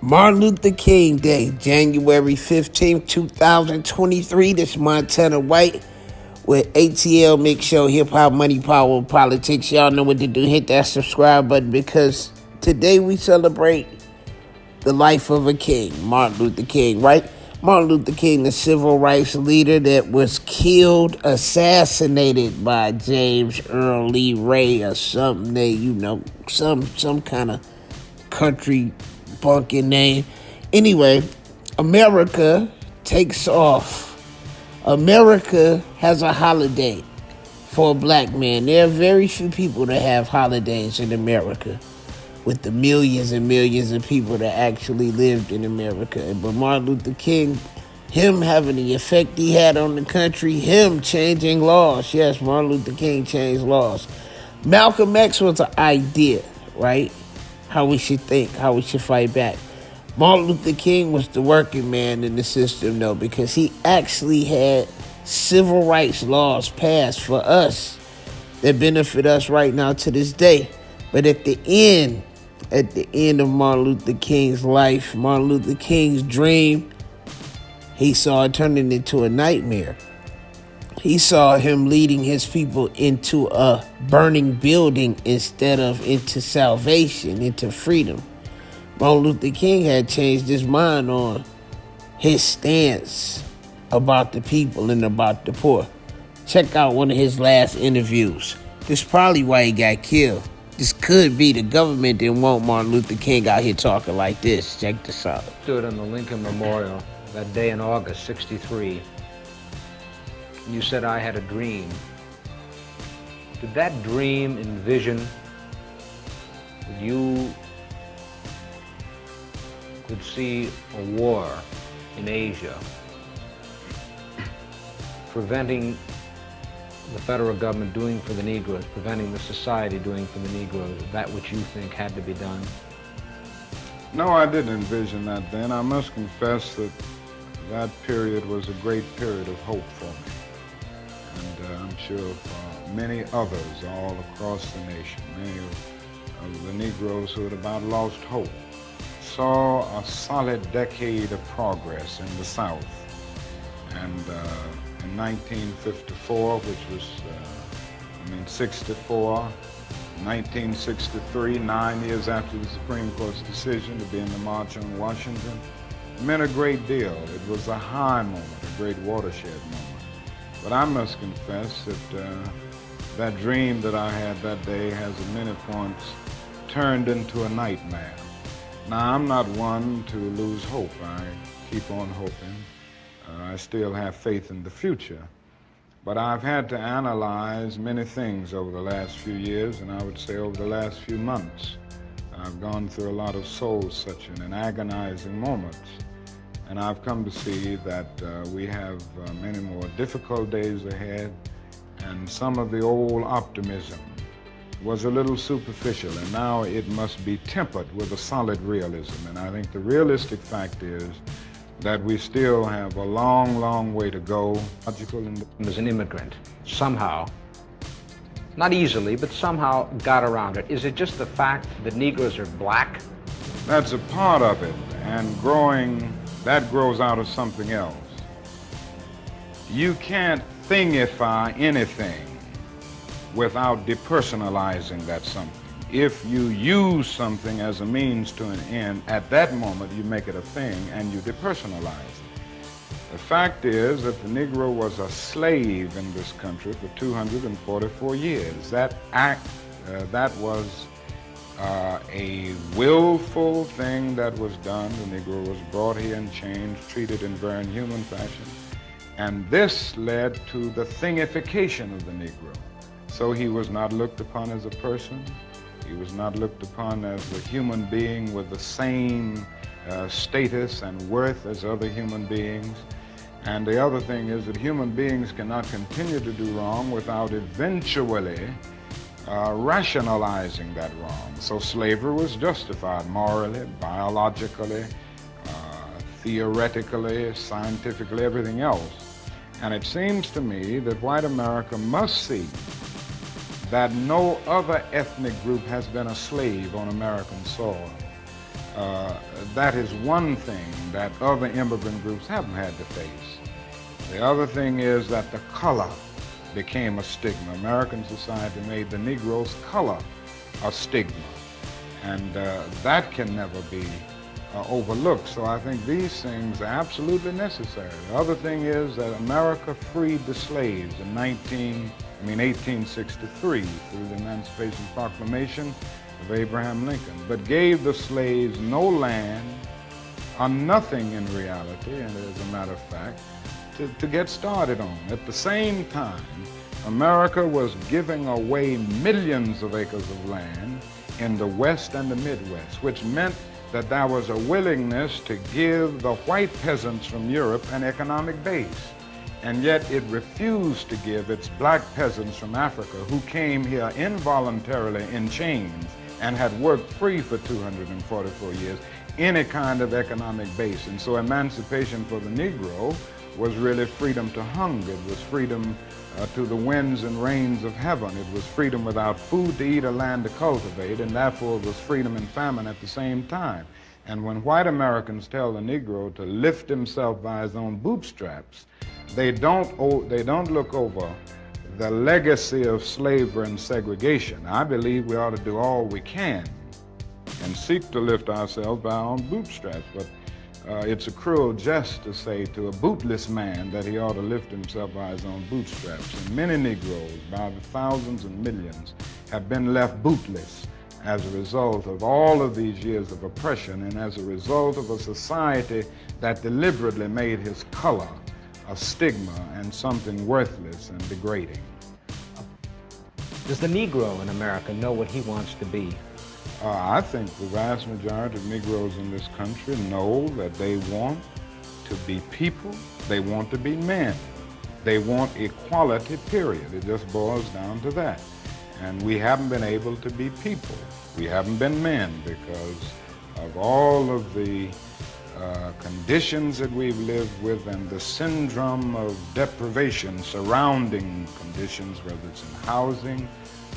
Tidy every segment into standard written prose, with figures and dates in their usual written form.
Martin Luther King Day, January 15th, 2023. This is Montana White with ATL Mix Show, Hip Hop, Money, Power, Politics. Y'all know what to do. Hit that subscribe button because today we celebrate the life of a king, Martin Luther King, right? Martin Luther King, the civil rights leader that was killed, assassinated by James Earl Lee Ray or something some kind of country bunking name. Anyway, America takes off. America has a holiday for a black man. There are very few people that have holidays in America, with the millions and millions of people that actually lived in America. But Martin Luther King, him having the effect he had on the country, him changing laws. Yes, Martin Luther King changed laws. Malcolm X was an idea, right? How we should think, how we should fight back. Martin Luther King was the working man in the system, though, because he actually had civil rights laws passed for us that benefit us right now to this day. But at the end of Martin Luther King's life, Martin Luther King's dream, he saw it turning into a nightmare. He saw him leading his people into a burning building instead of into salvation, into freedom. Martin Luther King had changed his mind on his stance about the people and about the poor. Check out one of his last interviews. This is probably why he got killed. This could be the government didn't want Martin Luther King out here talking like this. Check this out. Stood on the Lincoln Memorial that day in August '63. You said I had a dream. Did that dream envision that you could see a war in Asia, preventing the federal government doing for the Negroes, preventing the society doing for the Negroes that which you think had to be done? No, I didn't envision that then. I must confess that that period was a great period of hope for me. And I'm sure for many others all across the nation, many of the Negroes who had about lost hope, saw a solid decade of progress in the South. And in 1954, which was, 64, 1963, 9 years after the Supreme Court's decision to be in the March on Washington, meant a great deal. It was a high moment, a great watershed moment. But I must confess that that dream that I had that day has at many points turned into a nightmare. Now, I'm not one to lose hope. I keep on hoping. I still have faith in the future. But I've had to analyze many things over the last few years, and I would say over the last few months. I've gone through a lot of soul-searching and agonizing moments. And I've come to see that we have many more difficult days ahead, and some of the old optimism was a little superficial, and now it must be tempered with a solid realism. And I think the realistic fact is that we still have a long, long way to go. As an immigrant, somehow, not easily, but somehow got around it. Is it just the fact that Negroes are black? That's a part of it, and that grows out of something else. You can't thingify anything without depersonalizing that something. If you use something as a means to an end, at that moment you make it a thing and you depersonalize it. The fact is that the Negro was a slave in this country for 244 years. That was a willful thing that was done. The Negro was brought here and changed, treated in very inhuman fashion. And this led to the thingification of the Negro. So he was not looked upon as a person. He was not looked upon as a human being with the same status and worth as other human beings. And the other thing is that human beings cannot continue to do wrong without eventually rationalizing that wrong. So slavery was justified morally, biologically, theoretically, scientifically, everything else. And it seems to me that white America must see that no other ethnic group has been a slave on American soil. That is one thing that other immigrant groups haven't had to face. The other thing is that the color became a stigma. American society made the Negro's color a stigma, and that can never be overlooked. So I think these things are absolutely necessary. The other thing is that America freed the slaves in 1863 through the Emancipation Proclamation of Abraham Lincoln, but gave the slaves no land or nothing in reality, and as a matter of fact, to get started on. At the same time, America was giving away millions of acres of land in the West and the Midwest, which meant that there was a willingness to give the white peasants from Europe an economic base. And yet it refused to give its black peasants from Africa, who came here involuntarily in chains and had worked free for 244 years, any kind of economic base. And so emancipation for the Negro was really freedom to hunger. It was freedom to the winds and rains of heaven. It was freedom without food to eat or land to cultivate, and therefore it was freedom and famine at the same time. And when white Americans tell the Negro to lift himself by his own bootstraps, they don't look over the legacy of slavery and segregation. I believe we ought to do all we can and seek to lift ourselves by our own bootstraps, but it's a cruel jest to say to a bootless man that he ought to lift himself by his own bootstraps. And many Negroes, by the thousands and millions, have been left bootless as a result of all of these years of oppression and as a result of a society that deliberately made his color a stigma and something worthless and degrading. Does the Negro in America know what he wants to be? I think the vast majority of Negroes in this country know that they want to be people, they want to be men. They want equality, period. It just boils down to that. And we haven't been able to be people. We haven't been men because of all of the conditions that we've lived with and the syndrome of deprivation surrounding conditions, whether it's in housing,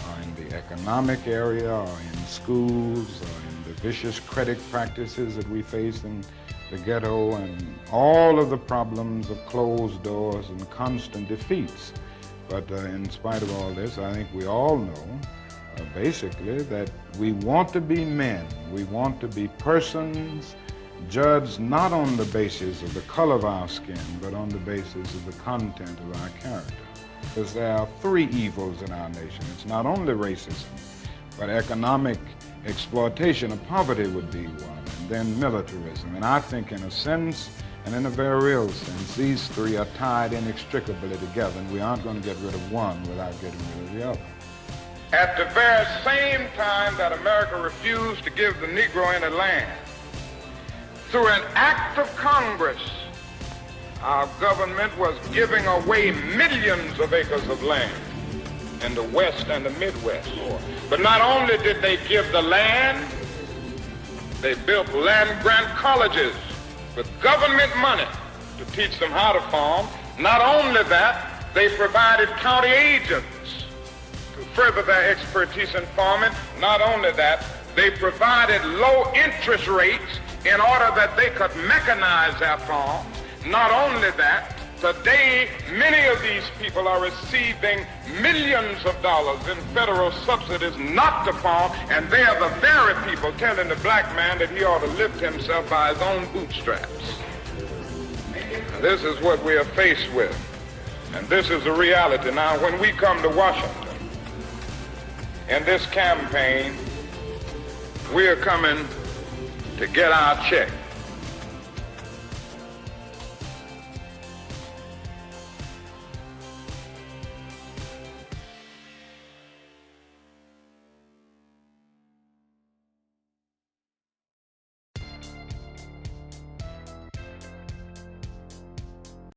or in the economic area, or in schools, or in the vicious credit practices that we face in the ghetto, and all of the problems of closed doors and constant defeats. But in spite of all this, I think we all know, basically, that we want to be men. We want to be persons judged not on the basis of the color of our skin, but on the basis of the content of our character. Because there are three evils in our nation. It's not only racism, but economic exploitation of poverty would be one, and then militarism. And I think in a sense, and in a very real sense, these three are tied inextricably together, and we aren't going to get rid of one without getting rid of the other. At the very same time that America refused to give the Negro any land, through an act of Congress, our government was giving away millions of acres of land in the West and the Midwest. But not only did they give the land, they built land-grant colleges with government money to teach them how to farm. Not only that, they provided county agents to further their expertise in farming. Not only that, they provided low interest rates in order that they could mechanize their farms. Not only that, today many of these people are receiving millions of dollars in federal subsidies not to farm, and they are the very people telling the black man that he ought to lift himself by his own bootstraps. Now, this is what we are faced with, and this is a reality. Now, when we come to Washington in this campaign, we are coming to get our check.